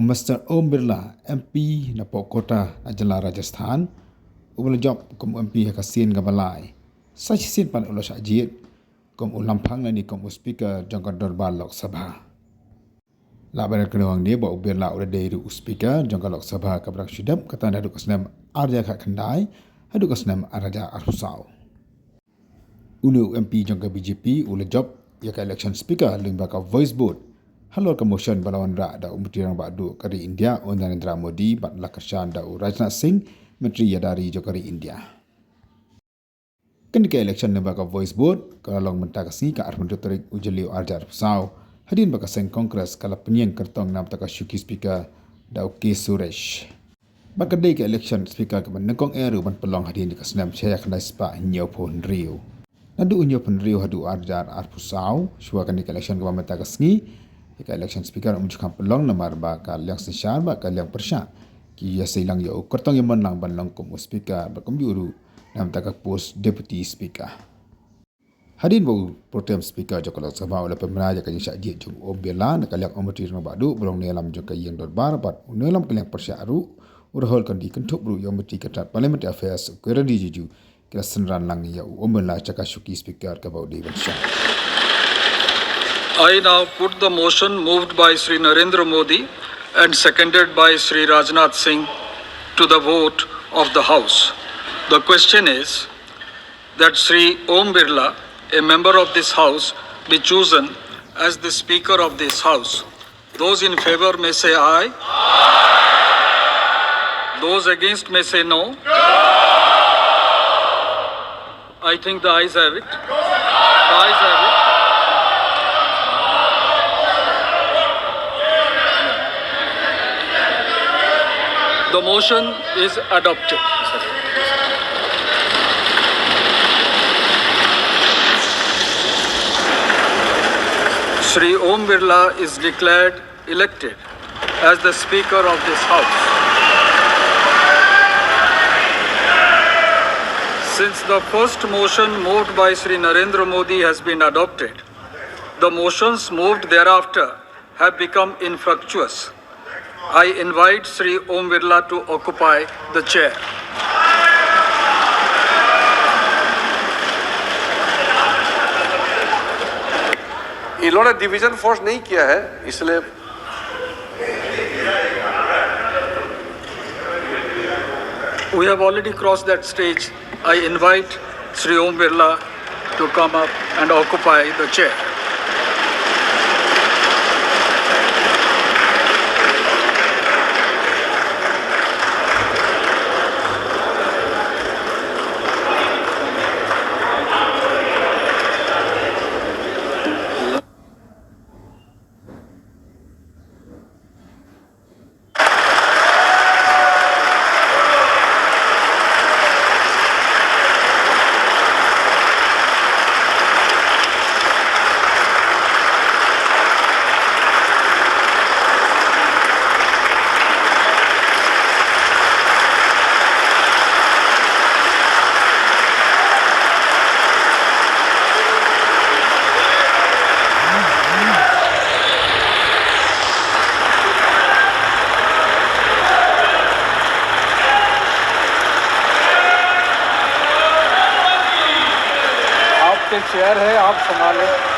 Mr. Om Birla, MP na Pokota na Jala Rajasthan, Ula job kom MP Hakasin Gabalai. Such sin pan ulo sajit, kom ulampang na ni kom speaker Jaka Dorbar Lok Sabha. Laban kenawang dia bawa Birla udah dari speaker Jaka Lok Sabha kabrak syidap kata haduk kesnam arja kak kendai, haduk kesnam araja arhusau. Ulu MP Jaka BJP ula job ya ka election speaker limbaga voice vote. Halor ke motion balawan ra da umtirang badu kari India on Narendra Modi bat lakashan da Rajnath Singh menteri yadari jokari India. Ketika election limbaga voice vote kalau long mentaka si ka arman tarik ujeliu arjar pesau hadin baka seng kongres kala penyeng kertong nam taka syuki speaker da K Suresh. Baka day ke election speaker ke menengkong eru ban pelong hadin di kasnam saya kena spa nyau pon rio. Nadu unyo pon rio hadu arjar arpusau shua kan di election ke mentaka sngi Ika election speaker umjukan pelong namar ba ka liang sesar ba ka liang persya ki ya silang ya kertong yang menang ban lang kum speaker ba kombiuru nam taka post deputy speaker. Hadin bau protem speaker Jaka Lok Sabha oleh pemeraja ka jisa dia jung Birla na ka liang omotri no badu belong nelam jaka yang dorbar bat nelam ka liang persya aru urhol kan di kentuk bru yang mesti ketat parliamentary affairs kira di juju kira Synran lang ya Birla Jaka syuki speaker ka bau di Shong. I now put the motion moved by Sri Narendra Modi and seconded by Sri Rajnath Singh to the vote of the House. The question is that Sri Om Birla, a member of this House, be chosen as the Speaker of this House. Those in favor may say aye. Aye. Those against may say no. No. I think the ayes have it. The ayes have it. The motion is adopted. Sri Om Birla is declared elected as the Speaker of this House. Since the first motion moved by Sri Narendra Modi has been adopted, the motions moved thereafter have become infructuous. I invite Sri Om Birla to occupy the chair. इन्होंने division force नहीं किया है इसलिए We have already crossed that stage. I invite Sri Om Birla to come up and occupy the chair. Chair है आप संभालें।